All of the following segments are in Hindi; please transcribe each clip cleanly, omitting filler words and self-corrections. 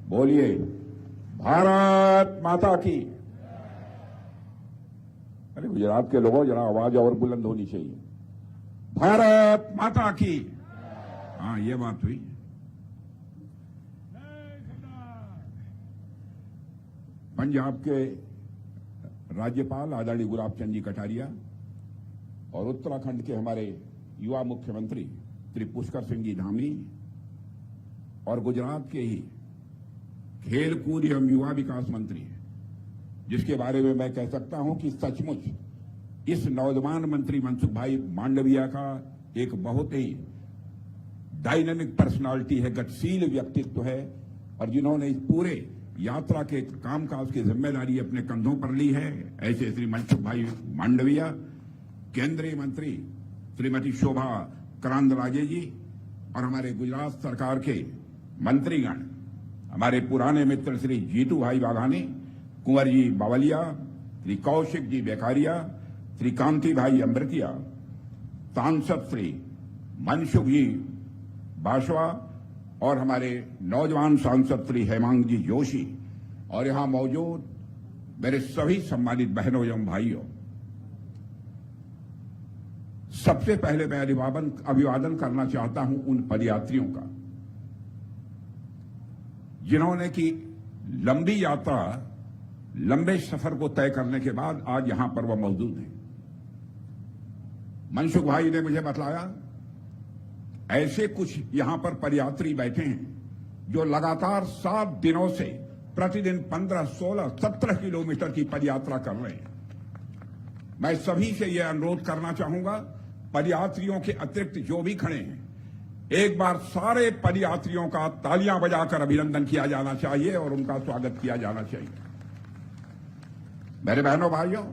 बोलिए भारत माता की। अरे गुजरात के लोगों जरा आवाज और बुलंद होनी चाहिए। भारत माता की। हाँ ये बात हुई। पंजाब के राज्यपाल आदरणीय गुलाब चंद जी कटारिया और उत्तराखंड के हमारे युवा मुख्यमंत्री श्री पुष्कर सिंह जी धामी और गुजरात के ही खेलकूद एवं युवा विकास मंत्री, जिसके बारे में मैं कह सकता हूं कि सचमुच इस नौजवान मंत्री मनसुख भाई मांडविया का एक बहुत ही डायनामिक पर्सनालिटी है, गतिशील व्यक्तित्व है, और जिन्होंने इस पूरे यात्रा के कामकाज की जिम्मेदारी अपने कंधों पर ली है, ऐसे श्री मनसुख भाई मांडविया, केंद्रीय मंत्री श्रीमती शोभा करांदलाजे जी और हमारे गुजरात सरकार के मंत्रीगण, हमारे पुराने मित्र श्री जीतू भाई बाघानी, कुंवर जी बावलिया, श्री कौशिक जी बेकारिया, श्री कांति भाई अमृतिया, सांसद श्री मनसुख जी बाशवा और हमारे नौजवान सांसद श्री हेमांग जी जोशी और यहां मौजूद मेरे सभी सम्मानित बहनों एवं भाइयों, सबसे पहले मैं अभिवादन करना चाहता हूं उन पदयात्रियों का जिन्होंने की लंबी यात्रा, लंबे सफर को तय करने के बाद आज यहां पर वह मौजूद हैं। मनसुख भाई ने मुझे बतलाया ऐसे कुछ यहां पर पदयात्री बैठे हैं जो लगातार 7 दिनों से प्रतिदिन 15, 16, 17 किलोमीटर की पदयात्रा कर रहे हैं। मैं सभी से यह अनुरोध करना चाहूंगा, पदयात्रियों के अतिरिक्त जो भी खड़े हैं, एक बार सारे पदयात्रियों का तालियां बजाकर अभिनंदन किया जाना चाहिए और उनका स्वागत किया जाना चाहिए। मेरे बहनों भाइयों,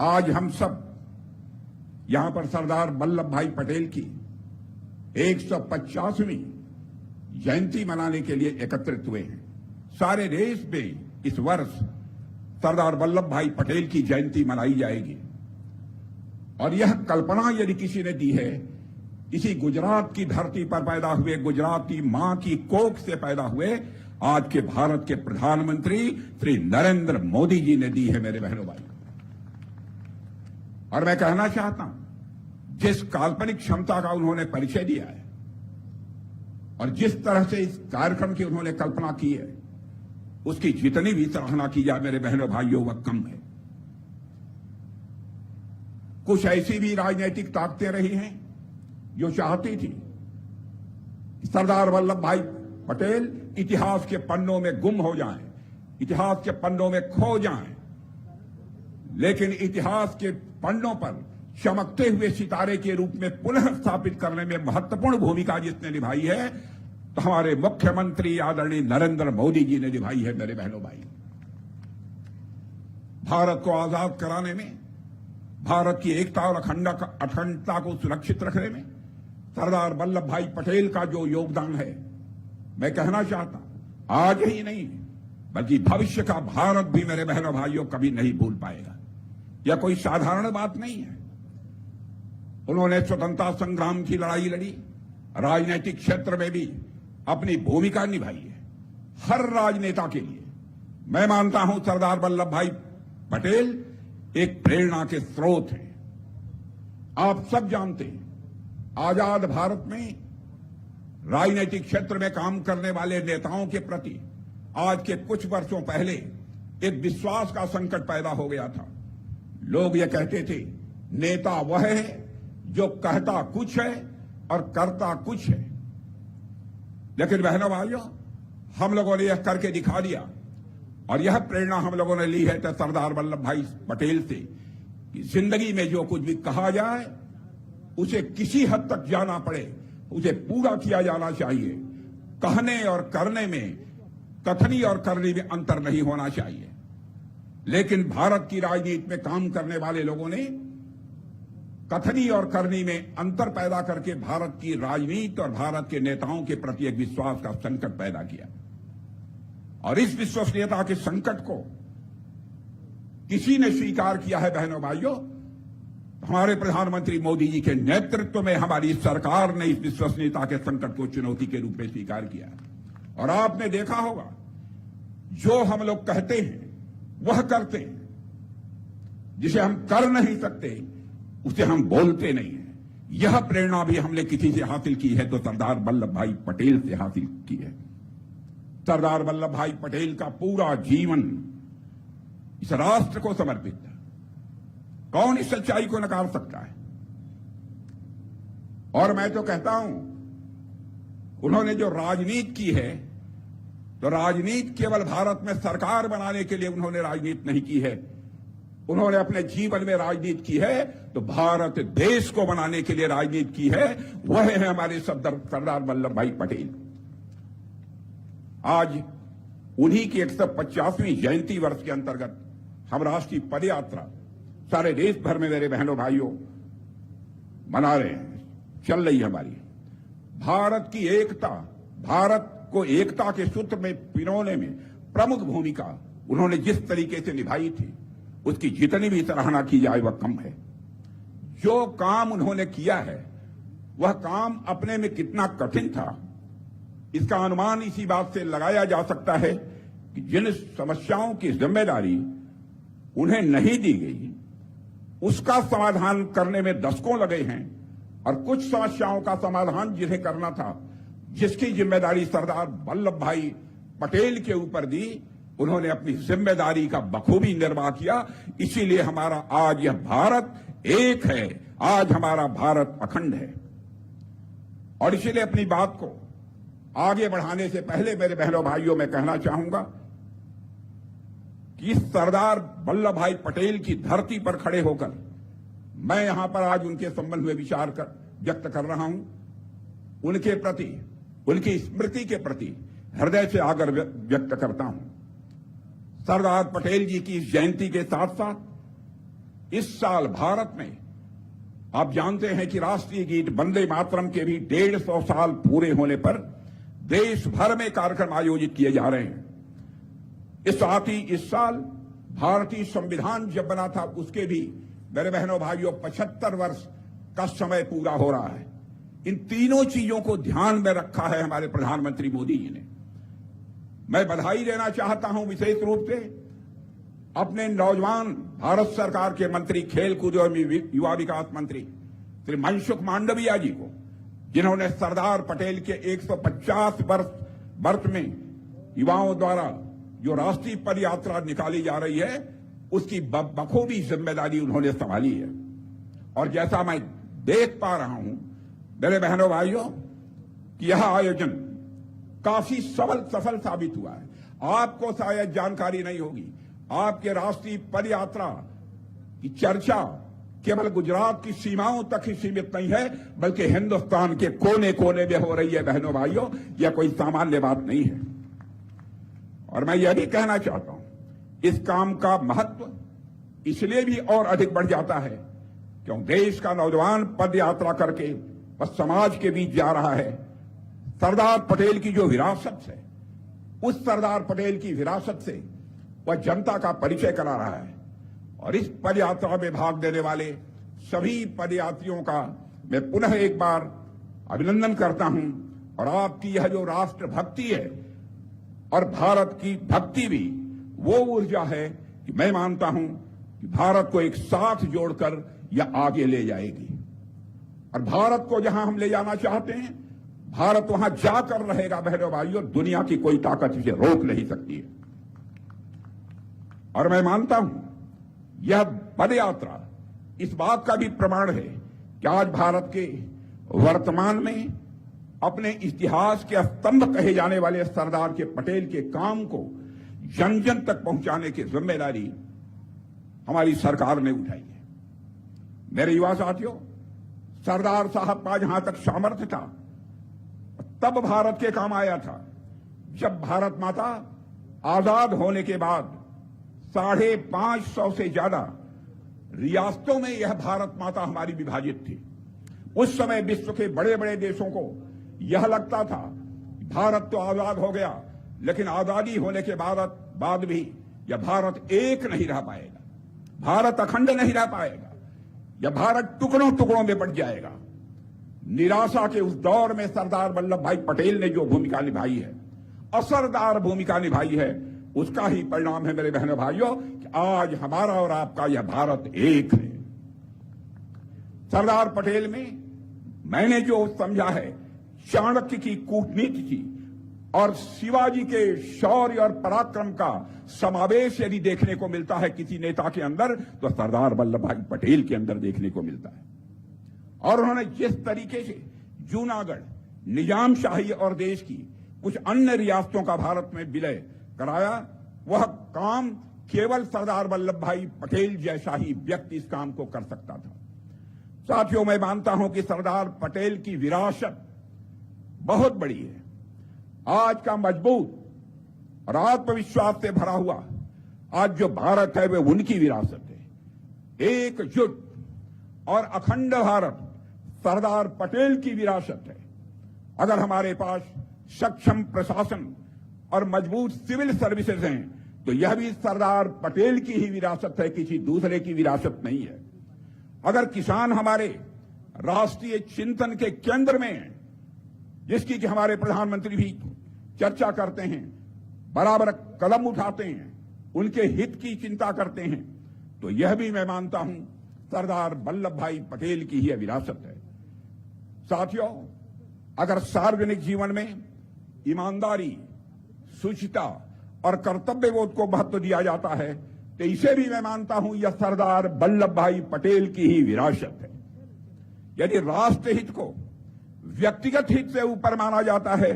आज हम सब यहां पर सरदार वल्लभ भाई पटेल की 150वीं जयंती मनाने के लिए एकत्रित हुए हैं। सारे देश में इस वर्ष सरदार वल्लभ भाई पटेल की जयंती मनाई जाएगी और यह कल्पना यदि किसी ने दी है, इसी गुजरात की धरती पर पैदा हुए, गुजराती मां की कोख से पैदा हुए आज के भारत के प्रधानमंत्री श्री नरेंद्र मोदी जी ने दी है। मेरे बहनों भाई, और मैं कहना चाहता हूं, जिस काल्पनिक क्षमता का उन्होंने परिचय दिया है और जिस तरह से इस कार्यक्रम की उन्होंने कल्पना की है, उसकी जितनी भी सराहना की जाए मेरे बहनों भाइयों वह कम है। कुछ ऐसी भी राजनीतिक ताकतें रही हैं जो चाहती थी सरदार वल्लभ भाई पटेल इतिहास के पन्नों में गुम हो जाएं, इतिहास के पन्नों में खो जाएं, लेकिन इतिहास के पन्नों पर चमकते हुए सितारे के रूप में पुनः स्थापित करने में महत्वपूर्ण भूमिका जिसने निभाई है, तो हमारे मुख्यमंत्री आदरणीय नरेंद्र मोदी जी ने निभाई है। मेरे बहनों भाई, भारत को आजाद कराने में, भारत की एकता और अखंडता को सुरक्षित रखने में सरदार वल्लभ भाई पटेल का जो योगदान है, मैं कहना चाहता हूं आज ही नहीं बल्कि भविष्य का भारत भी मेरे बहनों भाइयों कभी नहीं भूल पाएगा। यह कोई साधारण बात नहीं है। उन्होंने स्वतंत्रता संग्राम की लड़ाई लड़ी, राजनीतिक क्षेत्र में भी अपनी भूमिका निभाई है। हर राजनेता के लिए मैं मानता हूं सरदार वल्लभ भाई पटेल एक प्रेरणा के स्रोत हैं। आप सब जानते हैं, आजाद भारत में राजनीतिक क्षेत्र में काम करने वाले नेताओं के प्रति आज के कुछ वर्षों पहले एक विश्वास का संकट पैदा हो गया था। लोग ये कहते थे नेता वह है जो कहता कुछ है और करता कुछ है, लेकिन बहनों भाइयों, हम लोगों ने यह करके दिखा दिया और यह प्रेरणा हम लोगों ने ली है तो सरदार वल्लभ भाई पटेल से कि जिंदगी में जो कुछ भी कहा जाए उसे किसी हद तक जाना पड़े उसे पूरा किया जाना चाहिए। कहने और करने में, कथनी और करने में अंतर नहीं होना चाहिए। लेकिन भारत की राजनीति में काम करने वाले लोगों ने कथनी और करनी में अंतर पैदा करके भारत की राजनीति और भारत के नेताओं के प्रति एक विश्वास का संकट पैदा किया, और इस विश्वसनीयता के संकट को किसी ने स्वीकार किया है। बहनों भाइयों, हमारे प्रधानमंत्री मोदी जी के नेतृत्व में हमारी सरकार ने इस विश्वसनीयता के संकट को चुनौती के रूप में स्वीकार किया और आपने देखा होगा, जो हम लोग कहते हैं वह करते हैं, जिसे हम कर नहीं सकते उसे हम बोलते नहीं हैं। यह प्रेरणा भी हमने किसी से हासिल की है तो सरदार वल्लभ भाई पटेल से हासिल की है। सरदार वल्लभ भाई पटेल का पूरा जीवन इस राष्ट्र को समर्पित है। कौन इस सच्चाई को नकार सकता है? और मैं तो कहता हूं, उन्होंने जो राजनीति की है, तो राजनीति केवल भारत में सरकार बनाने के लिए उन्होंने राजनीति नहीं की है। उन्होंने अपने जीवन में राजनीति की है तो भारत देश को बनाने के लिए राजनीति की है। वह है हमारे सरदार वल्लभ भाई पटेल। आज उन्हीं की 150वीं जयंती वर्ष के अंतर्गत हम राष्ट्रीय पदयात्रा सारे देश भर में मेरे बहनों भाइयों मना रहे हैं, चल रही है हमारी। भारत की एकता, भारत को एकता के सूत्र में पिरोने में प्रमुख भूमिका उन्होंने जिस तरीके से निभाई थी, उसकी जितनी भी सराहना की जाए वह कम है। जो काम उन्होंने किया है वह काम अपने में कितना कठिन था, इसका अनुमान इसी बात से लगाया जा सकता है कि जिन समस्याओं की जिम्मेदारी उन्हें नहीं दी गई, उसका समाधान करने में दशकों लगे हैं, और कुछ समस्याओं का समाधान जिन्हें करना था, जिसकी जिम्मेदारी सरदार वल्लभ भाई पटेल के ऊपर दी, उन्होंने अपनी जिम्मेदारी का बखूबी निर्वाह किया। इसीलिए हमारा आज यह भारत एक है, आज हमारा भारत अखंड है। और इसीलिए अपनी बात को आगे बढ़ाने से पहले मेरे बहनों भाइयों मैं कहना चाहूंगा कि सरदार वल्लभ भाई पटेल की धरती पर खड़े होकर मैं यहां पर आज उनके संबंध में विचार व्यक्त कर रहा हूं। उनके प्रति, उनकी स्मृति के प्रति हृदय से आदर व्यक्त करता हूं। सरदार पटेल जी की इस जयंती के साथ साथ इस साल भारत में आप जानते हैं कि राष्ट्रीय गीत वंदे मातरम के भी 150 साल पूरे होने पर देश भर में कार्यक्रम आयोजित किए जा रहे हैं। इस साथ ही इस साल भारतीय संविधान जब बना था उसके भी मेरे बहनों भाइयों 75 वर्ष का समय पूरा हो रहा है। इन तीनों चीजों को ध्यान में रखा है हमारे प्रधानमंत्री मोदी जी ने। मैं बधाई देना चाहता हूं विशेष रूप से अपने नौजवान भारत सरकार के मंत्री, खेल कूद और युवा विकास मंत्री श्री मनसुख मांडविया जी को, जिन्होंने सरदार पटेल के 150 वर्ष में युवाओं द्वारा जो राष्ट्रीय पद यात्रा निकाली जा रही है उसकी बखूबी जिम्मेदारी उन्होंने संभाली है। और जैसा मैं देख पा रहा हूं मेरे बहनों भाइयों कि यह आयोजन काफी सफल साबित हुआ है। आपको शायद जानकारी नहीं होगी, आपके राष्ट्रीय पद यात्रा की चर्चा केवल गुजरात की सीमाओं तक ही सीमित नहीं है, बल्कि हिंदुस्तान के कोने कोने में हो रही है। बहनों भाइयों, यह कोई सामान्य बात नहीं है। और मैं यह भी कहना चाहता हूं, इस काम का महत्व इसलिए भी और अधिक बढ़ जाता है क्योंकि देश का नौजवान पद यात्रा करके बस समाज के बीच जा रहा है। सरदार पटेल की जो विरासत है, उस सरदार पटेल की विरासत से वह जनता का परिचय करा रहा है। और इस पदयात्रा में भाग लेने वाले सभी पदयात्रियों का मैं पुनः एक बार अभिनंदन करता हूं। और आपकी यह जो राष्ट्र भक्ति है और भारत की भक्ति भी वो ऊर्जा है कि मैं मानता हूं कि भारत को एक साथ जोड़कर यह आगे ले जाएगी। और भारत को जहां हम ले जाना चाहते हैं, भारत वहां जाकर रहेगा। बहनों भाइयों, दुनिया की कोई ताकत इसे रोक नहीं सकती है। और मैं मानता हूं यह पदयात्रा इस बात का भी प्रमाण है कि आज भारत के वर्तमान में अपने इतिहास के स्तंभ कहे जाने वाले सरदार के पटेल के काम को जन जन तक पहुंचाने की जिम्मेदारी हमारी सरकार ने उठाई है। मेरे युवा साथियों, सरदार साहब का जहां तक सामर्थ्य था तब भारत के काम आया था जब भारत माता आजाद होने के बाद 550 से ज्यादा रियासतों में यह भारत माता हमारी विभाजित थी। उस समय विश्व के बड़े बड़े देशों को यह लगता था भारत तो आजाद हो गया, लेकिन आजादी होने के बाद भी यह भारत एक नहीं रह पाएगा, भारत अखंड नहीं रह पाएगा, यह भारत टुकड़ों टुकड़ों में बंट जाएगा। निराशा के उस दौर में सरदार वल्लभ भाई पटेल ने जो भूमिका निभाई है, असरदार भूमिका निभाई है, उसका ही परिणाम है मेरे बहनों भाइयों कि आज हमारा और आपका यह भारत एक है। सरदार पटेल में मैंने जो समझा है, चाणक्य की कूटनीति की और शिवाजी के शौर्य और पराक्रम का समावेश यदि देखने को मिलता है किसी नेता के अंदर, तो सरदार वल्लभ भाई पटेल के अंदर देखने को मिलता है। और उन्होंने जिस तरीके से जूनागढ़, निजामशाही और देश की कुछ अन्य रियासतों का भारत में विलय कराया, वह काम केवल सरदार वल्लभ भाई पटेल जैसा ही व्यक्ति इस काम को कर सकता था। साथियों, मैं मानता हूं कि सरदार पटेल की विरासत बहुत बड़ी है। आज का मजबूत और आत्मविश्वास से भरा हुआ आज जो भारत है वह उनकी विरासत है। एकजुट और अखंड भारत सरदार पटेल की विरासत है। अगर हमारे पास सक्षम प्रशासन और मजबूत सिविल सर्विसेज हैं, तो यह भी सरदार पटेल की ही विरासत है, किसी दूसरे की विरासत नहीं है। अगर किसान हमारे राष्ट्रीय चिंतन के केंद्र में हैं, जिसकी कि हमारे प्रधानमंत्री भी चर्चा करते हैं, बराबर कदम उठाते हैं, उनके हित की चिंता करते हैं, तो यह भी मैं मानता हूं सरदार वल्लभ भाई पटेल की ही विरासत है। साथियों, अगर सार्वजनिक जीवन में ईमानदारी, शुचिता और कर्तव्यबोध को महत्व दिया जाता है, तो इसे भी मैं मानता हूं यह सरदार वल्लभ भाई पटेल की ही विरासत है। यदि राष्ट्र हित को व्यक्तिगत हित से ऊपर माना जाता है,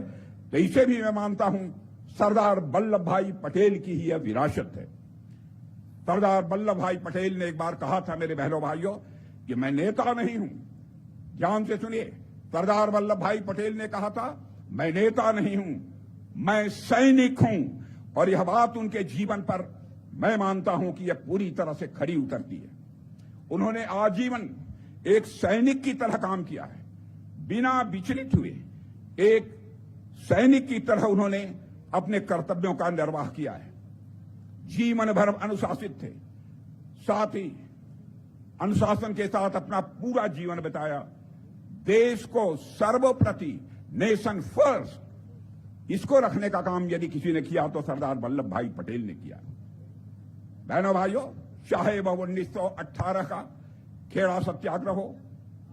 तो इसे भी मैं मानता हूं सरदार वल्लभ भाई पटेल की ही यह विरासत है। सरदार वल्लभ भाई पटेल ने एक बार कहा था मेरे बहनों भाइयों कि मैं नेता नहीं हूं। ध्यान से सुनिए, सरदार वल्लभ भाई पटेल ने कहा था, मैं नेता नहीं हूं, मैं सैनिक हूं। और यह बात उनके जीवन पर मैं मानता हूं कि यह पूरी तरह से खरी उतरती है। उन्होंने आजीवन एक सैनिक की तरह काम किया है, बिना विचलित हुए एक सैनिक की तरह उन्होंने अपने कर्तव्यों का निर्वाह किया है। जीवन भर अनुशासित थे, साथ ही अनुशासन के साथ अपना पूरा जीवन बिताया। देश को सर्वप्रति, नेशन फर्स्ट, इसको रखने का काम यदि किसी ने किया तो सरदार वल्लभ भाई पटेल ने किया। बहनों भाइयों, चाहे वह 1918 का खेड़ा सत्याग्रह हो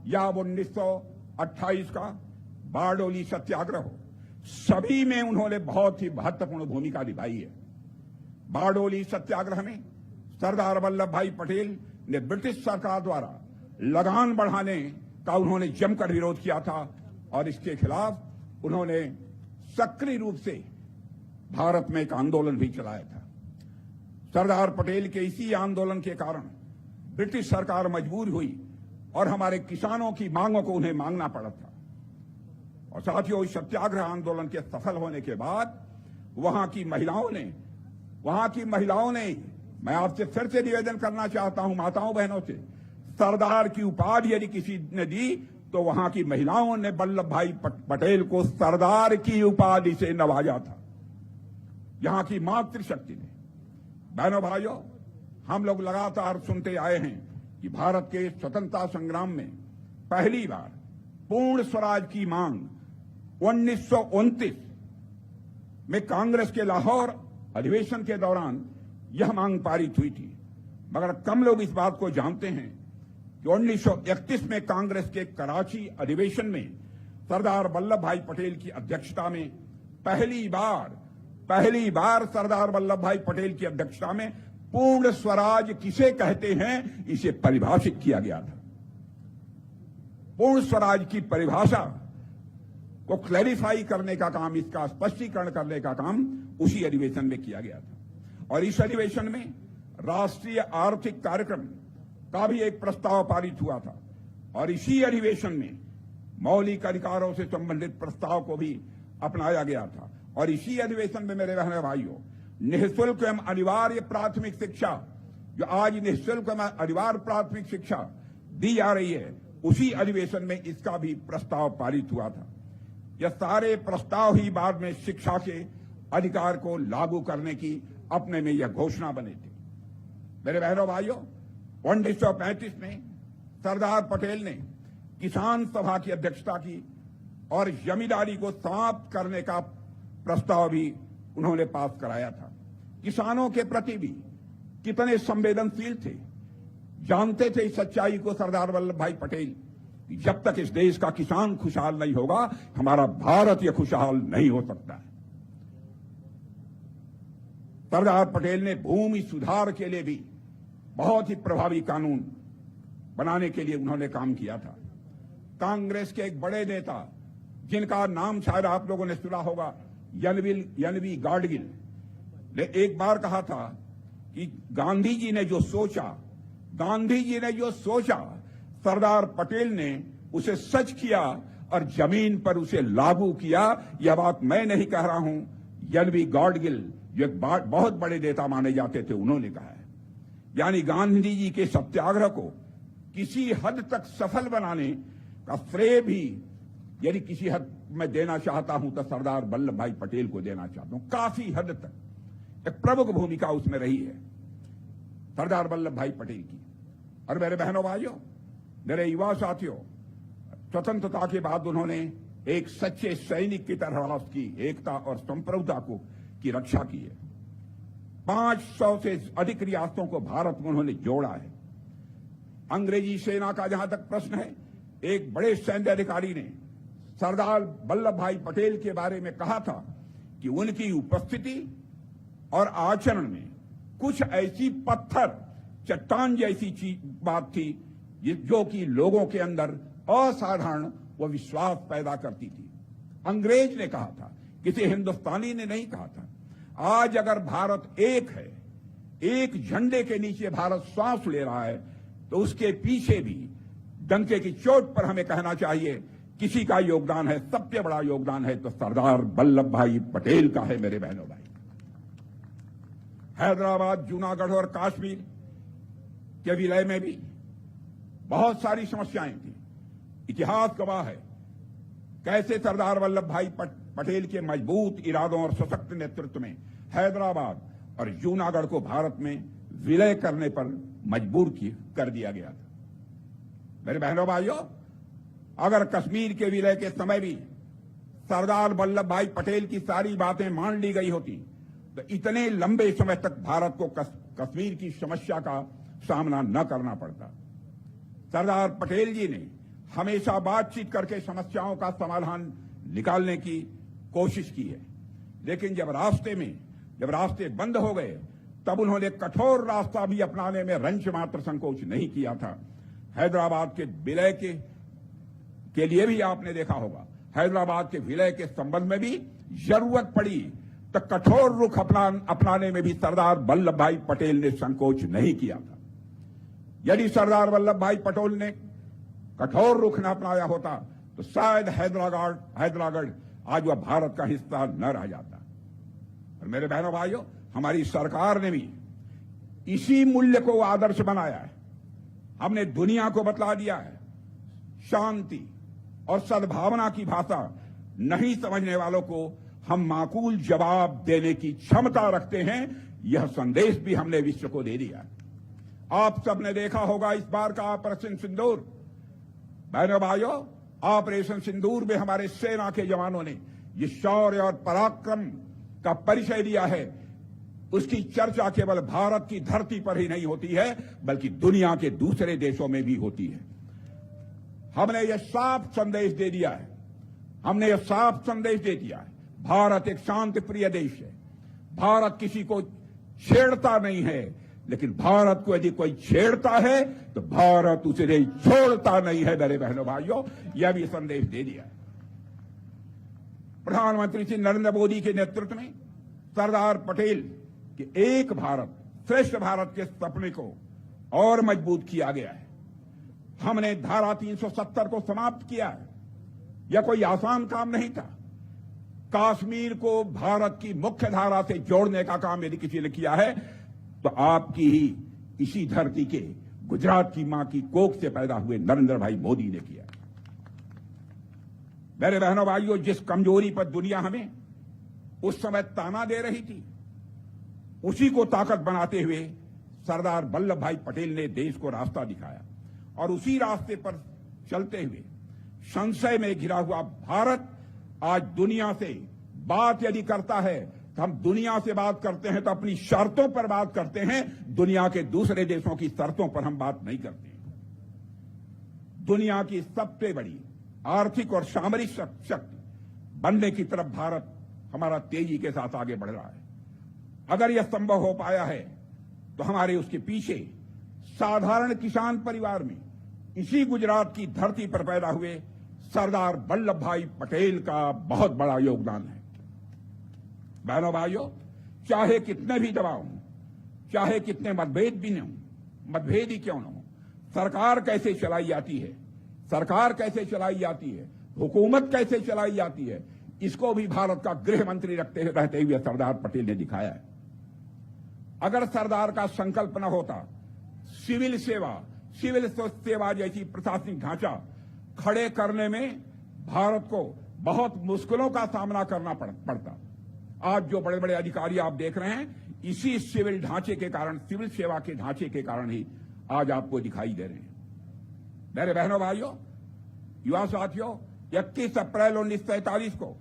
या 1928 का बारडोली सत्याग्रह हो, सभी में उन्होंने बहुत ही महत्वपूर्ण भूमिका निभाई है। बारडोली सत्याग्रह में सरदार वल्लभ भाई पटेल ने ब्रिटिश सरकार द्वारा लगान बढ़ाने का उन्होंने जमकर विरोध किया था और इसके खिलाफ उन्होंने सक्रिय रूप से भारत में एक आंदोलन भी चलाया था। सरदार पटेल के इसी आंदोलन के कारण ब्रिटिश सरकार मजबूर हुई और हमारे किसानों की मांगों को उन्हें मांगना पड़ा था। और साथियों, इस सत्याग्रह आंदोलन के सफल होने के बाद वहां की महिलाओं ने मैं आपसे फिर से निवेदन करना चाहता हूं, माताओं बहनों से, सरदार की उपाधि यदि किसी ने दी तो वहां की महिलाओं ने वल्लभ भाई पटेल को सरदार की उपाधि से नवाजा था, यहां की मातृशक्ति ने। बहनों भाइयों, हम लोग लगातार सुनते आए हैं कि भारत के स्वतंत्रता संग्राम में पहली बार पूर्ण स्वराज की मांग 1929 में कांग्रेस के लाहौर अधिवेशन के दौरान यह मांग पारित हुई थी। मगर कम लोग इस बात को जानते हैं कि 1931 में कांग्रेस के कराची अधिवेशन में सरदार वल्लभ भाई पटेल की अध्यक्षता में पहली बार सरदार वल्लभ भाई पटेल की अध्यक्षता में पूर्ण स्वराज किसे कहते हैं, इसे परिभाषित किया गया था। पूर्ण स्वराज की परिभाषा को क्लैरिफाई करने का काम, इसका स्पष्टीकरण करने का काम उसी अधिवेशन में किया गया था। और इस अधिवेशन में राष्ट्रीय आर्थिक कार्यक्रम का भी एक प्रस्ताव पारित हुआ था और इसी अधिवेशन में मौलिक अधिकारों से संबंधित प्रस्ताव को भी अपनाया गया था। और इसी अधिवेशन में मेरे बहनों भाइयों, निःशुल्क एवं अनिवार्य प्राथमिक शिक्षा, जो आज निःशुल्क एवं अनिवार्य प्राथमिक शिक्षा दी जा रही है, उसी अधिवेशन में इसका भी प्रस्ताव पारित हुआ था। यह सारे प्रस्ताव ही बाद में शिक्षा के अधिकार को लागू करने की अपने में यह घोषणा बने थे। मेरे बहनों भाइयों, 1935 में सरदार पटेल ने किसान सभा की अध्यक्षता की और जमींदारी को समाप्त करने का प्रस्ताव भी उन्होंने पास कराया था। किसानों के प्रति भी कितने संवेदनशील थे, जानते थे इस सच्चाई को सरदार वल्लभ भाई पटेल, जब तक इस देश का किसान खुशहाल नहीं होगा हमारा भारत यह खुशहाल नहीं हो सकता है। सरदार पटेल ने भूमि सुधार के लिए भी बहुत ही प्रभावी कानून बनाने के लिए उन्होंने काम किया था। कांग्रेस के एक बड़े नेता जिनका नाम शायद आप लोगों ने सुना होगा, यनवी गाडगिल ने एक बार कहा था कि गांधी जी ने जो सोचा सरदार पटेल ने उसे सच किया और जमीन पर उसे लागू किया। यह बात मैं नहीं कह रहा हूं, यनवी गाडगिल जो एक बहुत बड़े नेता माने जाते थे उन्होंने कहा है। यानी गांधी जी के सत्याग्रह को किसी हद तक सफल बनाने का श्रेय भी यदि किसी हद में देना चाहता हूं तो सरदार वल्लभ भाई पटेल को देना चाहता हूं। काफी हद तक एक प्रमुख भूमिका उसमें रही है सरदार वल्लभ भाई पटेल की। और मेरे बहनों भाइयों, मेरे युवा साथियों, स्वतंत्रता के बाद उन्होंने एक सच्चे सैनिक की तरह राष्ट्र की एकता और संप्रभुता की रक्षा की है। 500 से अधिक रियासतों को भारत में उन्होंने जोड़ा है। अंग्रेजी सेना का जहां तक प्रश्न है, एक बड़े सैन्य अधिकारी ने सरदार वल्लभ भाई पटेल के बारे में कहा था कि उनकी उपस्थिति और आचरण में कुछ ऐसी पत्थर चट्टान जैसी बात थी जो कि लोगों के अंदर असाधारण व विश्वास पैदा करती थी। अंग्रेज ने कहा था, किसी हिंदुस्तानी ने नहीं कहा था। आज अगर भारत एक है, एक झंडे के नीचे भारत सांस ले रहा है, तो उसके पीछे भी डंके की चोट पर हमें कहना चाहिए किसी का योगदान है, सबसे बड़ा योगदान है तो सरदार वल्लभ भाई पटेल का है। मेरे बहनों भाई, हैदराबाद, जूनागढ़ और कश्मीर के विलय में भी बहुत सारी समस्याएं थी। इतिहास गवाह है कैसे सरदार वल्लभ भाई पटेल के मजबूत इरादों और सशक्त नेतृत्व में हैदराबाद और जूनागढ़ को भारत में विलय करने पर मजबूर कर दिया गया था। मेरे बहनों भाइयों, अगर कश्मीर के विलय के समय भी सरदार वल्लभ भाई पटेल की सारी बातें मान ली गई होती तो इतने लंबे समय तक भारत को कश्मीर की समस्या का सामना न करना पड़ता। सरदार पटेल जी ने हमेशा बातचीत करके समस्याओं का समाधान निकालने की कोशिश की है, लेकिन जब रास्ते बंद हो गए तब उन्होंने कठोर रास्ता भी अपनाने में रंच मात्र संकोच नहीं किया था। हैदराबाद के विलय के लिए भी आपने देखा होगा, हैदराबाद के विलय के संबंध में भी जरूरत पड़ी तो कठोर रुख अपनाने में भी सरदार वल्लभ भाई पटेल ने संकोच नहीं किया था। यदि सरदार वल्लभ भाई पटेल ने कठोर रुख न अपनाया होता तो शायद हैदराबाद आज वह भारत का हिस्सा न रह जाता। और मेरे बहनों भाइयों, हमारी सरकार ने भी इसी मूल्य को आदर्श बनाया है। हमने दुनिया को बतला दिया है, शांति और सद्भावना की भाषा नहीं समझने वालों को हम माकूल जवाब देने की क्षमता रखते हैं। यह संदेश भी हमने विश्व को दे दिया। आप सबने देखा होगा इस बार का ऑपरेशन सिंदूर। बहनों भाइयों, ऑपरेशन सिंदूर में हमारे सेना के जवानों ने ये शौर्य और पराक्रम का परिचय दिया है। उसकी चर्चा केवल भारत की धरती पर ही नहीं होती है, बल्कि दुनिया के दूसरे देशों में भी होती है। हमने यह साफ संदेश दे दिया है, भारत एक शांति प्रिय देश है। भारत किसी को छेड़ता नहीं है, लेकिन भारत को यदि कोई छेड़ता है तो भारत उसे छोड़ता नहीं है। मेरे बहनों भाइयों, यह भी संदेश दे दिया है। प्रधानमंत्री श्री नरेंद्र मोदी के नेतृत्व में सरदार पटेल के एक भारत श्रेष्ठ भारत के सपने को और मजबूत किया गया है। हमने धारा 370 को समाप्त किया है। यह कोई आसान काम नहीं था। कश्मीर को भारत की मुख्य धारा से जोड़ने का काम यदि किसी ने किया है तो आपकी ही इसी धरती के गुजरात की मां की कोख से पैदा हुए नरेंद्र भाई मोदी ने किया। मेरे बहनों भाइयों, जिस कमजोरी पर दुनिया हमें उस समय ताना दे रही थी, उसी को ताकत बनाते हुए सरदार वल्लभ भाई पटेल ने देश को रास्ता दिखाया और उसी रास्ते पर चलते हुए संशय में घिरा हुआ भारत आज दुनिया से बात यदि करता है तो हम दुनिया से बात करते हैं तो अपनी शर्तों पर बात करते हैं, दुनिया के दूसरे देशों की शर्तों पर हम बात नहीं करते। दुनिया की सबसे बड़ी आर्थिक और सामरिक शक्ति बनने की तरफ भारत हमारा तेजी के साथ आगे बढ़ रहा है। अगर यह संभव हो पाया है तो हमारे उसके पीछे साधारण किसान परिवार में इसी गुजरात की धरती पर पैदा हुए सरदार वल्लभ भाई पटेल का बहुत बड़ा योगदान है। बहनों भाइयों, चाहे कितने भी दबाव हों, चाहे कितने मतभेद भी न हों, मतभेद ही क्यों न हो, सरकार कैसे चलाई जाती है, सरकार कैसे चलाई जाती है, हुकूमत कैसे चलाई जाती है, इसको भी भारत का गृह मंत्री रहते हुए सरदार पटेल ने दिखाया है। अगर सरदार का संकल्प न होता, सिविल सेवा जैसी प्रशासनिक ढांचा खड़े करने में भारत को बहुत मुश्किलों का सामना करना पड़ता। आज जो बड़े बड़े अधिकारी आप देख रहे हैं, इसी सिविल ढांचे के कारण, सिविल सेवा के ढांचे के कारण ही आज आपको दिखाई दे रहे हैं। मेरे बहनों भाइयों, युवा साथियों, 31 अप्रैल 1943 को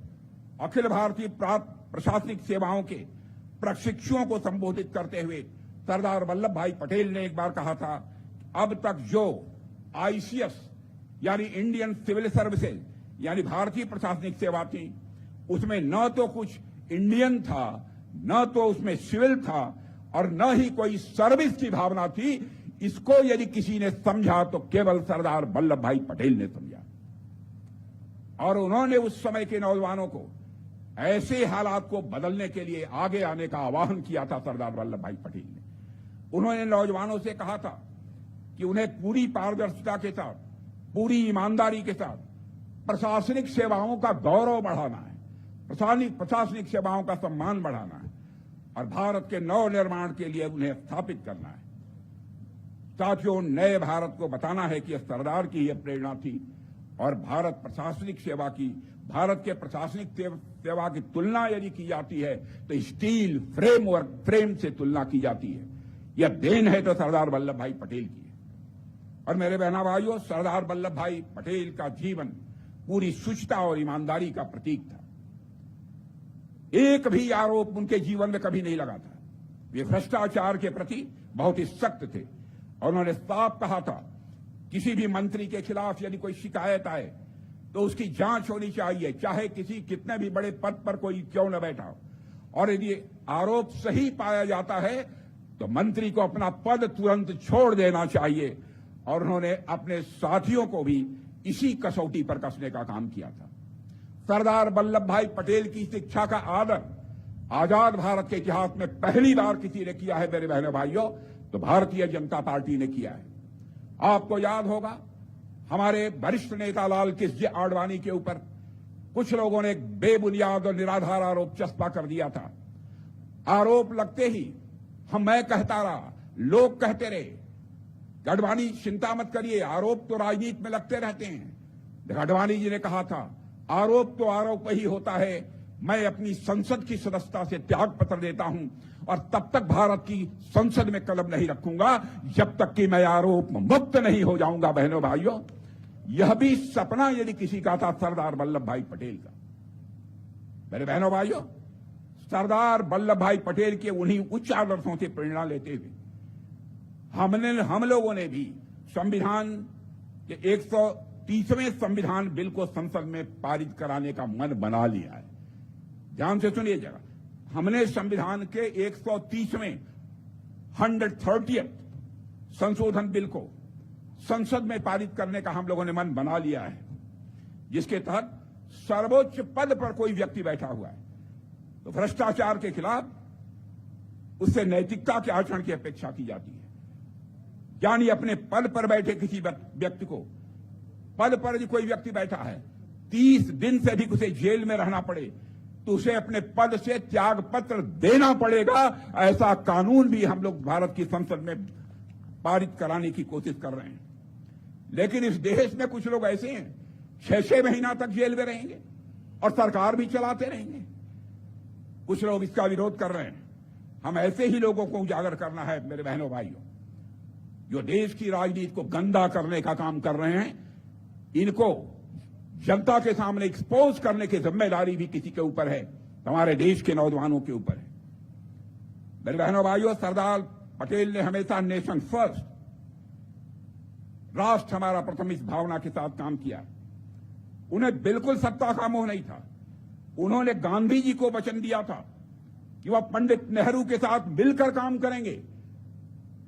अखिल भारतीय प्रशासनिक सेवाओं के प्रशिक्षुओं को संबोधित करते हुए सरदार वल्लभ भाई पटेल ने एक बार कहा था, अब तक जो आईसीएस यानी इंडियन सिविल सर्विसेज यानी भारतीय प्रशासनिक सेवा थी, उसमें न तो कुछ इंडियन था, न तो उसमें सिविल था, और न ही कोई सर्विस की भावना थी। इसको यदि किसी ने समझा तो केवल सरदार वल्लभ भाई पटेल ने समझा। और उन्होंने उस समय के नौजवानों को ऐसे हालात को बदलने के लिए आगे आने का आह्वान किया था सरदार वल्लभ भाई पटेल ने। उन्होंने नौजवानों से कहा था कि उन्हें पूरी पारदर्शिता के साथ, पूरी ईमानदारी के साथ प्रशासनिक सेवाओं का गौरव बढ़ाना है, प्रशासनिक सेवाओं का सम्मान बढ़ाना है और भारत के नव निर्माण के लिए उन्हें स्थापित करना है। साथियों, नए भारत को बताना है कि सरदार की यह प्रेरणा थी और भारत के प्रशासनिक सेवा की तुलना यदि की जाती है तो स्टील फ्रेम से तुलना की जाती है। यह देन है तो सरदार वल्लभ भाई पटेल की है। और मेरे बहना भाइयों, सरदार वल्लभ भाई पटेल का जीवन पूरी शुचिता और ईमानदारी का प्रतीक था। एक भी आरोप उनके जीवन में कभी नहीं लगा था। वे भ्रष्टाचार के प्रति बहुत ही सख्त थे और उन्होंने साफ कहा था, किसी भी मंत्री के खिलाफ यदि कोई शिकायत आए तो उसकी जांच होनी चाहिए, चाहे कितने भी बड़े पद पर कोई क्यों न बैठा हो। और यदि आरोप सही पाया जाता है तो मंत्री को अपना पद तुरंत छोड़ देना चाहिए। और उन्होंने अपने साथियों को भी इसी कसौटी पर कसने का काम किया था। सरदार वल्लभ भाई पटेल की शिक्षा का आदर आजाद भारत के इतिहास में पहली बार किसी ने किया है मेरे बहनों भाइयों, तो भारतीय जनता पार्टी ने किया है। आपको याद होगा, हमारे वरिष्ठ नेता लाल कृष्ण आडवाणी के ऊपर कुछ लोगों ने एक बेबुनियाद और निराधार आरोप चस्पा कर दिया था। आरोप लगते ही मैं कहता रहा, लोग कहते रहे, आडवाणी चिंता मत करिए, आरोप तो राजनीति में लगते रहते हैं। आडवाणी जी ने कहा था, आरोप तो आरोप ही होता है, मैं अपनी संसद की सदस्यता से त्याग पत्र देता हूं और तब तक भारत की संसद में कलम नहीं रखूंगा जब तक कि मैं आरोप मुक्त नहीं हो जाऊंगा। बहनों भाइयों, यह भी सपना यदि किसी का था सरदार वल्लभ भाई पटेल का। मेरे बहनों भाइयों, सरदार वल्लभ भाई पटेल के उन्हीं उच्च आदर्शों से प्रेरणा लेते हुए हम लोगों ने भी संविधान के 130वें संविधान बिल को संसद में पारित कराने का मन बना लिया है। ध्यान से सुनिए जरा, हमने संविधान के 130वें 130th संशोधन बिल को संसद में पारित करने का हम लोगों ने मन बना लिया है, जिसके तहत सर्वोच्च पद पर कोई व्यक्ति बैठा हुआ है तो भ्रष्टाचार के खिलाफ उससे नैतिकता के आचरण की अपेक्षा की जाती है। यानी अपने पद पर बैठे किसी व्यक्ति को, पद पर यदि कोई व्यक्ति बैठा है, 30 दिन से अधिक उसे जेल में रहना पड़े तो उसे अपने पद से त्याग पत्र देना पड़ेगा। ऐसा कानून भी हम लोग भारत की संसद में पारित कराने की कोशिश कर रहे हैं। लेकिन इस देश में कुछ लोग ऐसे हैं, 6-6 महीना तक जेल में रहेंगे और सरकार भी चलाते रहेंगे। कुछ लोग इसका विरोध कर रहे हैं। हम ऐसे ही लोगों को उजागर करना है मेरे बहनों भाइयों, जो देश की राजनीति को गंदा करने का काम कर रहे हैं। इनको जनता के सामने एक्सपोज करने की जिम्मेदारी भी किसी के ऊपर है, हमारे देश के नौजवानों के ऊपर है। मेरे बहनों भाइयों, सरदार पटेल ने हमेशा नेशन फर्स्ट, राष्ट्र हमारा प्रथम, इस भावना के साथ काम किया। उन्हें बिल्कुल सत्ता का मोह नहीं था। उन्होंने गांधी जी को वचन दिया था कि वह पंडित नेहरू के साथ मिलकर काम करेंगे,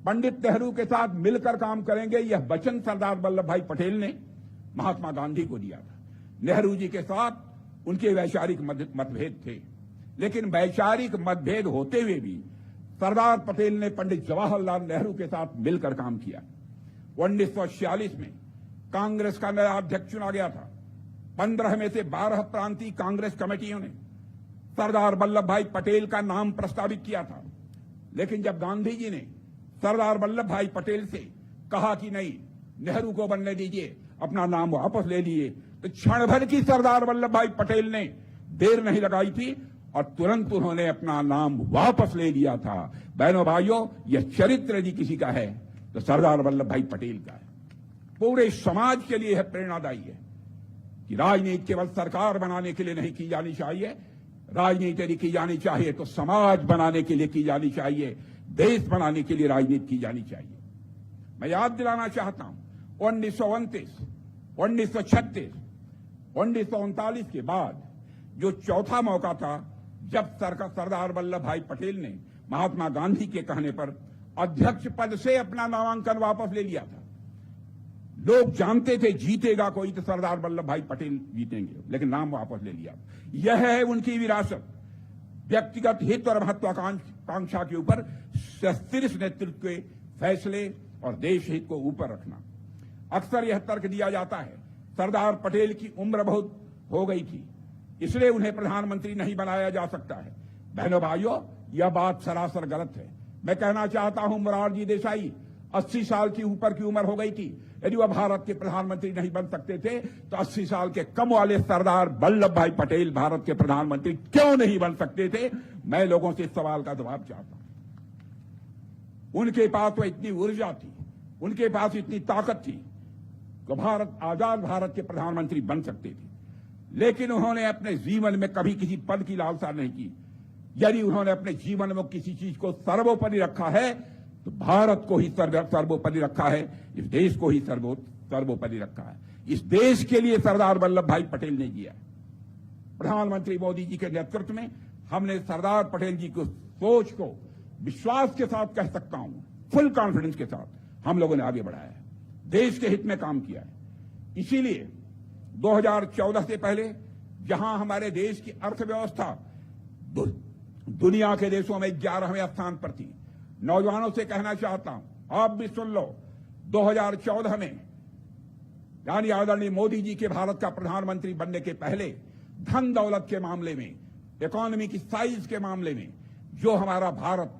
पंडित नेहरू के साथ मिलकर काम करेंगे। यह वचन सरदार वल्लभ भाई पटेल ने महात्मा गांधी को दिया था। नेहरू जी के साथ उनके वैचारिक मतभेद थे, लेकिन वैचारिक मतभेद होते हुए भी सरदार पटेल ने पंडित जवाहरलाल नेहरू के साथ मिलकर काम किया। 1946 में कांग्रेस का नया अध्यक्ष चुना गया था। 15 में से 12 प्रांतीय कांग्रेस कमेटियों ने सरदार वल्लभ भाई पटेल का नाम प्रस्तावित किया था, लेकिन जब गांधी जी ने सरदार वल्लभ भाई पटेल से कहा कि नहीं, नेहरू को बनने दीजिए, अपना नाम वापस ले लिए, तो क्षण भर की सरदार वल्लभ भाई पटेल ने देर नहीं लगाई थी और तुरंत उन्होंने अपना नाम वापस ले लिया था। बहनों भाइयों, यह चरित्र यदि किसी का है तो सरदार वल्लभ भाई पटेल का है। पूरे समाज के लिए यह प्रेरणादायी है कि राजनीति केवल सरकार बनाने के लिए नहीं की जानी चाहिए। राजनीति यदि की जानी चाहिए तो समाज बनाने के लिए की जानी चाहिए, देश बनाने के लिए राजनीति की जानी चाहिए। मैं याद दिलाना चाहता हूं, 1929, 1936, 1939 के बाद जो चौथा मौका था, जब सरदार वल्लभ भाई पटेल ने महात्मा गांधी के कहने पर अध्यक्ष पद से अपना नामांकन वापस ले लिया था। लोग जानते थे जीतेगा कोई तो सरदार वल्लभ भाई पटेल जीतेंगे, लेकिन नाम वापस ले लिया। यह है उनकी विरासत, व्यक्तिगत हित और महत्वाकांक्षा के ऊपर शीर्ष नेतृत्व के फैसले और देश हित को ऊपर रखना। अक्सर यह तर्क दिया जाता है सरदार पटेल की उम्र बहुत हो गई थी, इसलिए उन्हें प्रधानमंत्री नहीं बनाया जा सकता है। बहनों भाइयों, यह बात सरासर गलत है। मैं कहना चाहता हूं, मोरारजी देसाई 80 साल की ऊपर की उम्र हो गई थी, यदि वह भारत के प्रधानमंत्री नहीं बन सकते थे तो 80 साल के कम वाले सरदार वल्लभ भाई पटेल भारत के प्रधानमंत्री क्यों नहीं बन सकते थे? मैं लोगों से इस सवाल का जवाब चाहता हूं। उनके पास तो इतनी ऊर्जा थी, उनके पास इतनी ताकत थी कि भारत, आजाद भारत के प्रधानमंत्री बन सकते थे, लेकिन उन्होंने अपने जीवन में कभी किसी पद की लालसा नहीं की। यदि उन्होंने अपने जीवन में किसी चीज को सर्वोपरि रखा है तो भारत को ही सर्वोपरि रखा है, इस देश को ही सर्वोपरि रखा है। इस देश के लिए सरदार वल्लभ भाई पटेल ने किया। प्रधानमंत्री मोदी जी के नेतृत्व में हमने सरदार पटेल जी को सोच को विश्वास के साथ कह सकता हूं, फुल कॉन्फिडेंस के साथ हम लोगों ने आगे बढ़ाया है, देश के हित में काम किया है। इसीलिए 2014 से पहले जहां हमारे देश की अर्थव्यवस्था दुनिया के देशों में 11वें स्थान पर थी, नौजवानों से कहना चाहता हूं, आप भी सुन लो, 2014 में यानी आदरणीय मोदी जी के भारत का प्रधानमंत्री बनने के पहले धन दौलत के मामले में, इकोनॉमी की साइज के मामले में जो हमारा भारत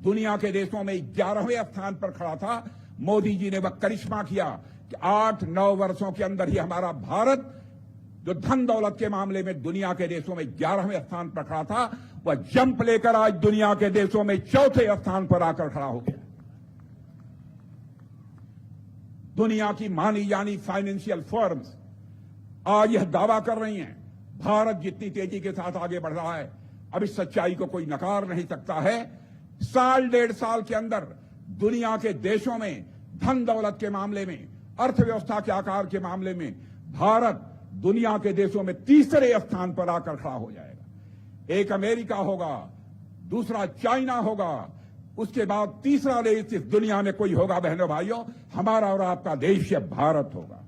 दुनिया के देशों में 11वें स्थान पर खड़ा था, मोदी जी ने वह करिश्मा किया कि 8-9 वर्षों के अंदर ही हमारा भारत जो धन दौलत के मामले में दुनिया के देशों में 11वें स्थान पर खड़ा था, वह जंप लेकर आज दुनिया के देशों में 4थे स्थान पर आकर खड़ा हो गया। दुनिया की मानी जानी फाइनेंशियल फर्म्स आज यह दावा कर रही हैं, भारत जितनी तेजी के साथ आगे बढ़ रहा है, अब इस सच्चाई को कोई नकार नहीं सकता है। साल 1.5 साल के अंदर दुनिया के देशों में धन दौलत के मामले में, अर्थव्यवस्था के आकार के मामले में भारत दुनिया के देशों में 3रे स्थान पर आकर खड़ा हो जाएगा। एक अमेरिका होगा, दूसरा चाइना होगा, उसके बाद तीसरा देश इस दुनिया में कोई होगा बहनों भाइयों, हमारा और आपका देश भारत होगा।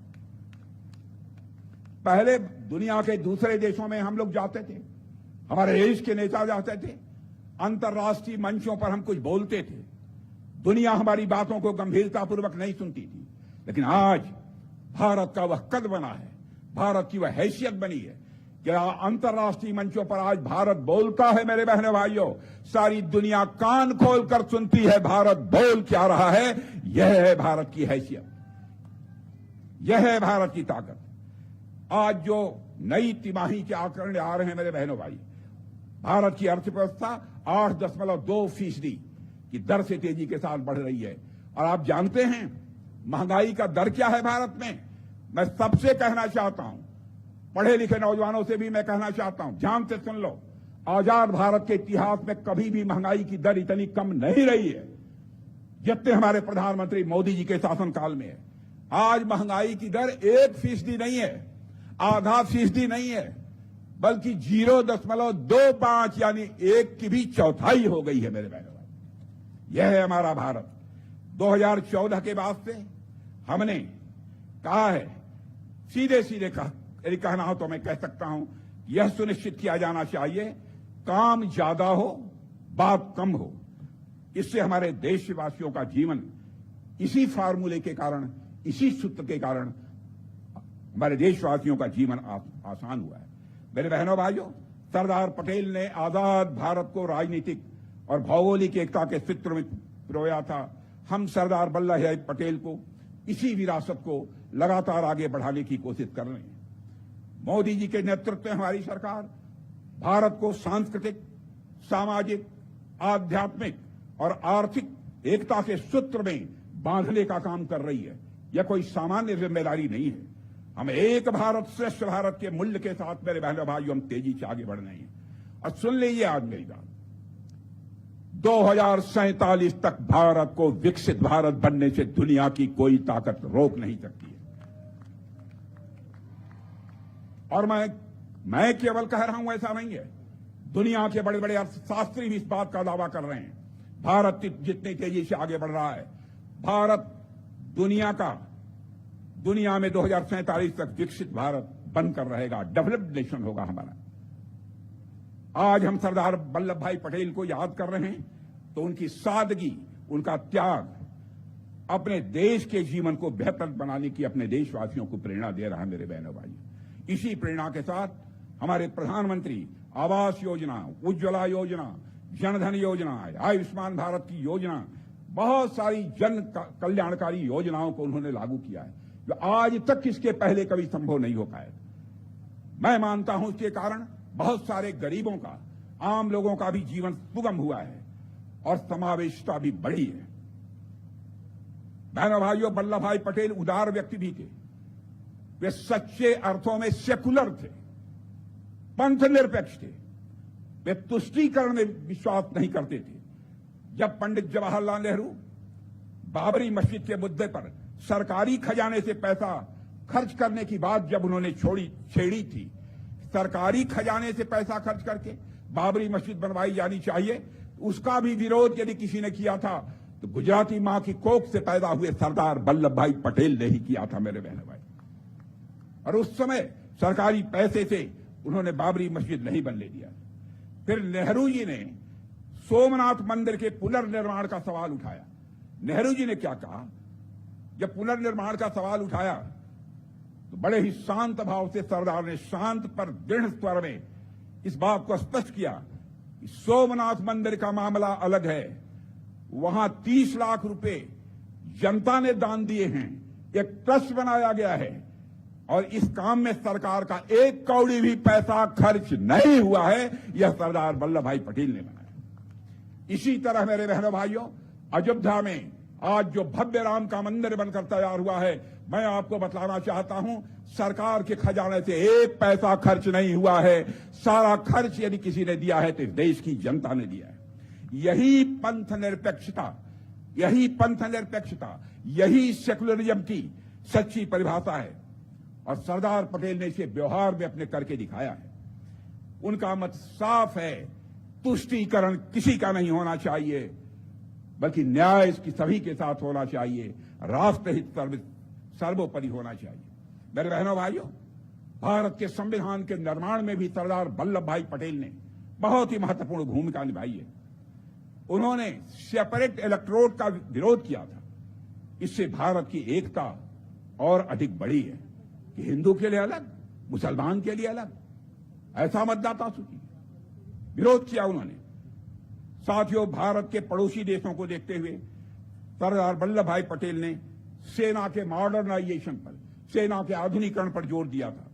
पहले दुनिया के दूसरे देशों में हम लोग जाते थे, हमारे देश के नेता जाते थे, अंतर्राष्ट्रीय मंचों पर हम कुछ बोलते थे, दुनिया हमारी बातों को गंभीरतापूर्वक नहीं सुनती थी। लेकिन आज भारत का वह कद बना है, भारत की वह हैसियत बनी है कि अंतर्राष्ट्रीय मंचों पर आज भारत बोलता है। मेरे बहनों भाइयों, सारी दुनिया कान खोलकर सुनती है भारत बोल क्या रहा है। यह है भारत की हैसियत, यह है भारत की ताकत। आज जो नई तिमाही के आंकड़े आ रहे हैं मेरे बहनों भाई, भारत की अर्थव्यवस्था 8.2% की दर से तेजी के साथ बढ़ रही है। और आप जानते हैं महंगाई का दर क्या है भारत में? मैं सबसे कहना चाहता हूं, पढ़े लिखे नौजवानों से भी मैं कहना चाहता हूं, ध्यान से सुन लो, आजाद भारत के इतिहास में कभी भी महंगाई की दर इतनी कम नहीं रही है जितने हमारे प्रधानमंत्री मोदी जी के शासनकाल में है। आज महंगाई की दर 1% नहीं है, आधा फीसदी नहीं है, बल्कि 0.25 यानी 1 की भी चौथाई हो गई है मेरे बहनों भाई। यह है हमारा भारत। 2014 के बाद से हमने कहा है, सीधे सीधे यदि कहना हो तो मैं कह सकता हूं, यह सुनिश्चित किया जाना चाहिए काम ज्यादा हो बात कम हो। इससे हमारे देशवासियों का जीवन इसी फार्मूले के कारण, इसी सूत्र के कारण हमारे देशवासियों का जीवन आसान हुआ है। मेरे बहनों भाइयों, सरदार पटेल ने आजाद भारत को राजनीतिक और भौगोलिक एकता के सूत्र में पिरोया था। हम सरदार वल्लभ भाई पटेल को इसी विरासत को लगातार आगे बढ़ाने की कोशिश कर रहे हैं। मोदी जी के नेतृत्व में हमारी सरकार भारत को सांस्कृतिक, सामाजिक, आध्यात्मिक और आर्थिक एकता के सूत्र में बांधने का काम कर रही है। यह कोई सामान्य जिम्मेदारी नहीं है। हम एक भारत श्रेष्ठ भारत के मूल्य के साथ मेरे बहनों भाइयों हम तेजी से आगे बढ़ रहे हैं। और सुन लीजिए आज मेरी बात, 2047 तक भारत को विकसित भारत बनने से दुनिया की कोई ताकत रोक नहीं सकती है। और मैं केवल कह रहा हूं ऐसा नहीं है, दुनिया के बड़े बड़े अर्थशास्त्री भी इस बात का दावा कर रहे हैं। भारत जितनी तेजी से आगे बढ़ रहा है, भारत दुनिया में 2047 तक विकसित भारत बनकर रहेगा, डेवलप्ड नेशन होगा हमारा। आज हम सरदार वल्लभ भाई पटेल को याद कर रहे हैं तो उनकी सादगी, उनका त्याग अपने देश के जीवन को बेहतर बनाने की अपने देशवासियों को प्रेरणा दे रहा है मेरे बहनों भाई। इसी प्रेरणा के साथ हमारे प्रधानमंत्री आवास योजना, उज्ज्वला योजना, जनधन योजना, आयुष्मान भारत की योजना, बहुत सारी जन कल्याणकारी योजनाओं को उन्होंने लागू किया है जो आज तक इसके पहले कभी संभव नहीं हो पाया। मैं मानता हूं इसके कारण बहुत सारे गरीबों का, आम लोगों का भी जीवन सुगम हुआ है और समावेशिता भी बढ़ी है। बहनों भाइयों, वल्लभ भाई पटेल उदार व्यक्ति भी थे। वे सच्चे अर्थों में सेकुलर थे, पंथ निरपेक्ष थे। वे तुष्टीकरण में विश्वास नहीं करते थे। जब पंडित जवाहरलाल नेहरू बाबरी मस्जिद के मुद्दे पर सरकारी खजाने से पैसा खर्च करने की बात जब उन्होंने छेड़ी थी, सरकारी खजाने से पैसा खर्च करके बाबरी मस्जिद बनवाई जानी चाहिए, उसका भी विरोध यदि किसी ने किया था तो गुजराती मां की कोख से पैदा हुए सरदार वल्लभ भाई पटेल ने ही किया था मेरे बहनों भाई। और उस समय सरकारी पैसे से उन्होंने बाबरी मस्जिद नहीं बनने दिया। फिर नेहरू जी ने सोमनाथ मंदिर के पुनर्निर्माण का सवाल उठाया। नेहरू जी ने क्या कहा, जब पुनर्निर्माण का सवाल उठाया तो बड़े ही शांत भाव से सरदार ने शांत पर दृढ़ स्वर में इस बात को स्पष्ट किया कि सोमनाथ मंदिर का मामला अलग है, वहां 30 लाख रुपए जनता ने दान दिए हैं, एक ट्रस्ट बनाया गया है और इस काम में सरकार का 1 कौड़ी भी पैसा खर्च नहीं हुआ है। यह सरदार वल्लभ भाई पटेल ने बनाया। इसी तरह मेरे बहनों भाइयों, अयोध्या में आज जो भव्य राम का मंदिर बनकर तैयार हुआ है, मैं आपको बतलाना चाहता हूं, सरकार के खजाने से 1 पैसा खर्च नहीं हुआ है। सारा खर्च यदि किसी ने दिया है तो देश की जनता ने दिया है। यही पंथ निरपेक्षता, यही सेकुलरिज्म की सच्ची परिभाषा है और सरदार पटेल ने इसे व्यवहार में अपने करके दिखाया है। उनका मत साफ है, तुष्टीकरण किसी का नहीं होना चाहिए, बल्कि न्याय इसकी सभी के साथ होना चाहिए, राष्ट्रहित सर्वोपरि होना चाहिए। मेरे बहनों भाइयों, भारत के संविधान के निर्माण में भी सरदार वल्लभ भाई पटेल ने बहुत ही महत्वपूर्ण भूमिका निभाई है। उन्होंने सेपरेट इलेक्टोरेट का विरोध किया था। इससे भारत की एकता और अधिक बढ़ी है कि हिंदू के लिए अलग, मुसलमान के लिए अलग, ऐसा मतदाता सूची विरोध किया उन्होंने। साथियों, भारत के पड़ोसी देशों को देखते हुए सरदार वल्लभ भाई पटेल ने सेना के मॉडर्नाइजेशन पर, सेना के आधुनिकीकरण पर जोर दिया था।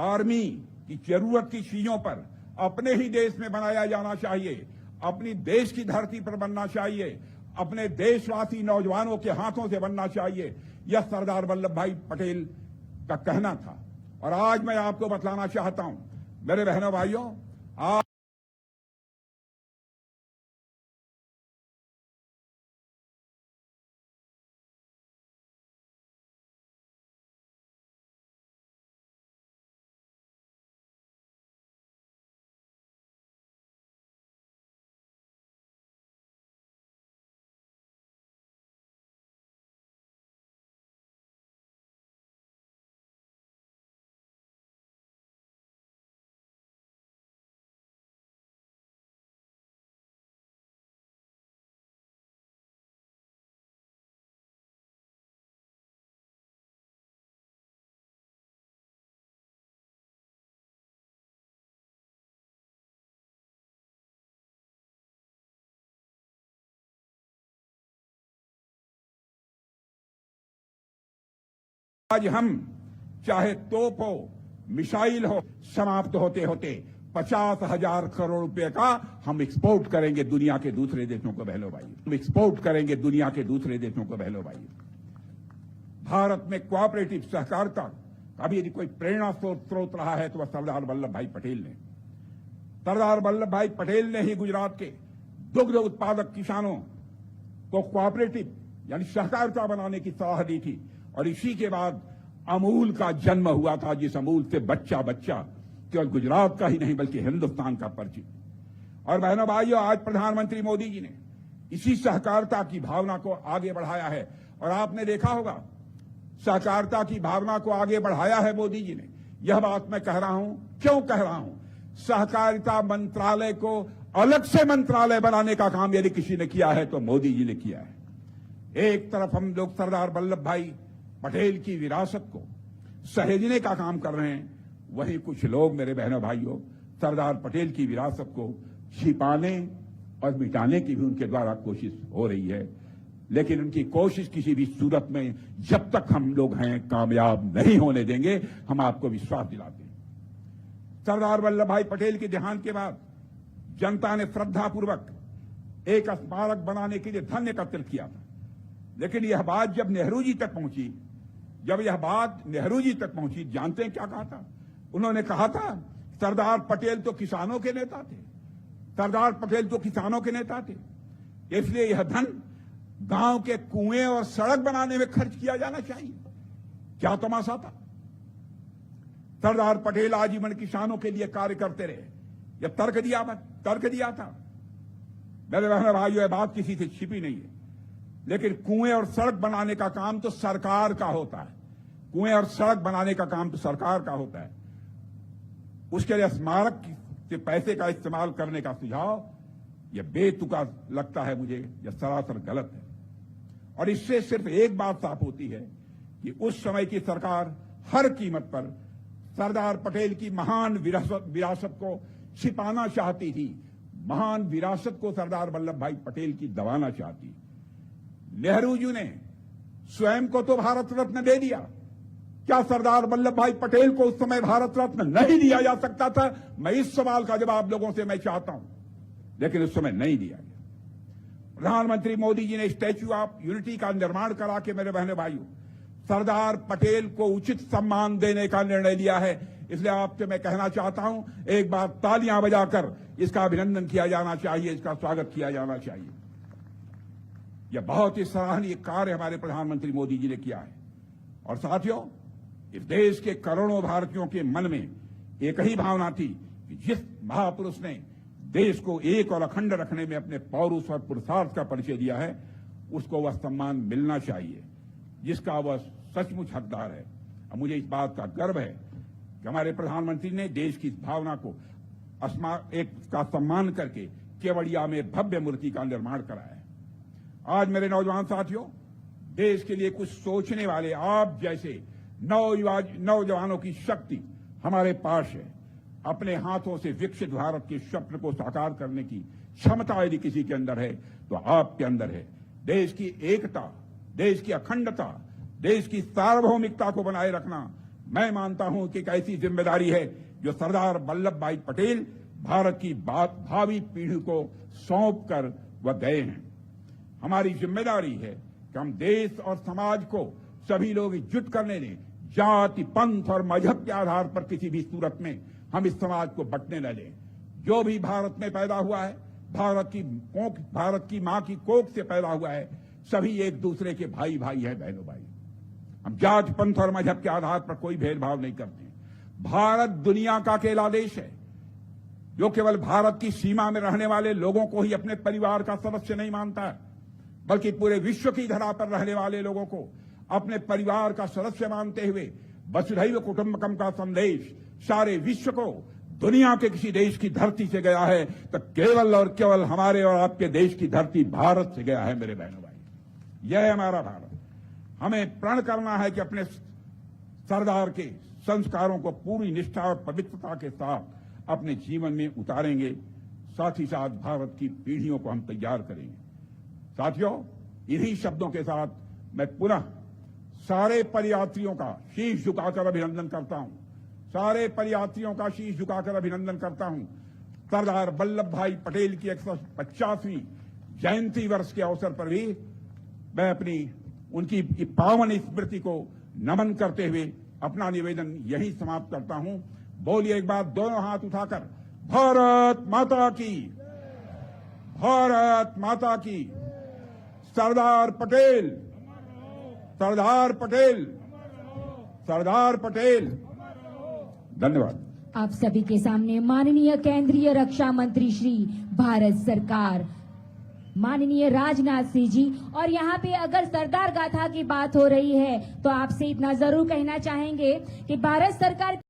आर्मी की जरूरत की चीजों पर अपने ही देश में बनाया जाना चाहिए, अपनी देश की धरती पर बनना चाहिए, अपने देशवासी नौजवानों के हाथों से बनना चाहिए। यह सरदार वल्लभ भाई पटेल का कहना था। और आज मैं आपको बतलाना चाहता हूं मेरे बहनों भाइयों, आज आज हम चाहे तोप हो, मिसाइल हो, समाप्त होते होते 50,000 करोड़ रुपए का हम एक्सपोर्ट करेंगे दुनिया के दूसरे देशों को। बहनों भाई, हम एक्सपोर्ट करेंगे दुनिया के दूसरे देशों को। बहनों भाई, भारत में कोऑपरेटिव सहकारिता का भी यदि कोई प्रेरणा स्रोत रहा है तो वह सरदार वल्लभ भाई पटेल ने। सरदार वल्लभ भाई पटेल ने ही गुजरात के दुग्ध उत्पादक किसानों को कोऑपरेटिव यानी सहकारिता बनाने की सलाह दी थी, और इसी के बाद अमूल का जन्म हुआ था, जिस अमूल से बच्चा बच्चा केवल गुजरात का ही नहीं बल्कि हिंदुस्तान का परिचित। और बहनों भाइयों, आज प्रधानमंत्री मोदी जी ने इसी सहकारिता की भावना को आगे बढ़ाया है। और आपने देखा होगा, सहकारिता की भावना को आगे बढ़ाया है मोदी जी ने। यह बात मैं कह रहा हूं, क्यों कह रहा हूं? सहकारिता मंत्रालय को अलग से मंत्रालय बनाने का काम यदि किसी ने किया है तो मोदी जी ने किया है। एक तरफ हम लोग सरदार वल्लभ भाई पटेल की विरासत को सहेजने का काम कर रहे हैं, वहीं कुछ लोग, मेरे बहनों भाइयों, सरदार पटेल की विरासत को छिपाने और मिटाने की भी उनके द्वारा कोशिश हो रही है। लेकिन उनकी कोशिश किसी भी सूरत में जब तक हम लोग हैं कामयाब नहीं होने देंगे, हम आपको विश्वास दिलाते हैं। सरदार वल्लभ भाई पटेल के देहांत के बाद जनता ने श्रद्धापूर्वक एक स्मारक बनाने के लिए धन एकत्रित किया था। लेकिन यह बात जब नेहरू जी तक पहुंची, जानते हैं क्या कहा था? उन्होंने कहा था, सरदार पटेल तो किसानों के नेता थे, इसलिए यह धन गांव के कुएं और सड़क बनाने में खर्च किया जाना चाहिए। क्या तमाशा था? सरदार पटेल आजीवन किसानों के लिए कार्य करते रहे। यह तर्क दिया था। मेरे बहनों भाइयों, यह बात किसी से छिपी नहीं है। लेकिन कुएं और सड़क बनाने का काम तो सरकार का होता है। उसके लिए स्मारक से पैसे का इस्तेमाल करने का सुझाव यह बेतुका लगता है मुझे, यह सरासर गलत है। और इससे सिर्फ एक बात साफ होती है कि उस समय की सरकार हर कीमत पर सरदार पटेल की महान विरासत को छिपाना चाहती थी। महान विरासत को सरदार वल्लभ भाई पटेल की दबाना चाहती। नेहरू जी ने स्वयं को तो भारत रत्न दे दिया। क्या सरदार वल्लभ भाई पटेल को उस समय भारत रत्न नहीं दिया जा सकता था? मैं इस सवाल का जवाब लोगों से मैं चाहता हूं, लेकिन उस समय नहीं दिया गया। प्रधानमंत्री मोदी जी ने स्टैच्यू ऑफ यूनिटी का निर्माण करा के, मेरे बहनों भाइयों, सरदार पटेल को उचित सम्मान देने का निर्णय लिया है। इसलिए आपसे मैं कहना चाहता हूं, एक बार तालियां बजाकर इसका अभिनंदन किया जाना चाहिए, इसका स्वागत किया जाना चाहिए। यह बहुत ही सराहनीय कार्य हमारे प्रधानमंत्री मोदी जी ने किया है। और साथियों, इस देश के करोड़ों भारतीयों के मन में एक ही भावना थी कि जिस महापुरुष ने देश को एक और अखंड रखने में अपने पौरुष और पुरुषार्थ का परिचय दिया है, उसको वह सम्मान मिलना चाहिए जिसका वह सचमुच हकदार है। और मुझे इस बात का गर्व है कि हमारे प्रधानमंत्री ने देश की इस भावना को का सम्मान करके केवड़िया में भव्य मूर्ति का निर्माण कराया है। आज मेरे नौजवान साथियों, देश के लिए कुछ सोचने वाले आप जैसे नौजवानों की शक्ति हमारे पास है। अपने हाथों से विकसित भारत के स्वप्न को साकार करने की क्षमता यदि किसी के अंदर है तो आपके अंदर है। देश की एकता, देश की अखंडता, देश की सार्वभौमिकता को बनाए रखना, मैं मानता हूं कि एक ऐसी जिम्मेदारी है जो सरदार वल्लभ भाई पटेल भारत की भावी पीढ़ी को सौंप कर वह गए हैं। हमारी जिम्मेदारी है कि हम देश और समाज को सभी लोग एकजुट करने दें। जाति, पंथ और मजहब के आधार पर किसी भी सूरत में हम इस समाज को बंटने न दें। जो भी भारत में पैदा हुआ है, भारत की मां की कोख से पैदा हुआ है, सभी एक दूसरे के भाई भाई हैं, बहनों भाई। हम जाति, पंथ और मजहब के आधार पर कोई भेदभाव नहीं करते। भारत दुनिया का अकेला देश है जो केवल भारत की सीमा में रहने वाले लोगों को ही अपने परिवार का सदस्य नहीं मानता है, बल्कि पूरे विश्व की धरा पर रहने वाले लोगों को अपने परिवार का सदस्य मानते हुए वसुधैव कुटुंबकम का संदेश सारे विश्व को दुनिया के किसी देश की धरती से गया है तो केवल और केवल हमारे और आपके देश की धरती भारत से गया है। मेरे बहनों भाई, यह है हमारा भारत। हमें प्रण करना है कि अपने सरदार के संस्कारों को पूरी निष्ठा और पवित्रता के साथ अपने जीवन में उतारेंगे। साथ ही साथ भारत की पीढ़ियों को हम तैयार करेंगे। साथियों, इन्हीं शब्दों के साथ मैं पुनः सारे परियात्रियों का शीश झुकाकर अभिनंदन करता हूं। सारे परियात्रियों का शीश झुकाकर अभिनंदन करता हूं। सरदार वल्लभ भाई पटेल की 150वीं जयंती वर्ष के अवसर पर भी मैं अपनी उनकी पावन स्मृति को नमन करते हुए अपना निवेदन यहीं समाप्त करता हूं। बोलिए एक बार दोनों हाथ उठाकर, भारत माता की, भारत माता की। सरदार पटेल, सरदार पटेल, सरदार पटेल। धन्यवाद। आप सभी के सामने माननीय केंद्रीय रक्षा मंत्री श्री भारत सरकार माननीय राजनाथ सिंह जी। और यहाँ पे अगर सरदार गाथा की बात हो रही है तो आपसे इतना जरूर कहना चाहेंगे कि भारत सरकार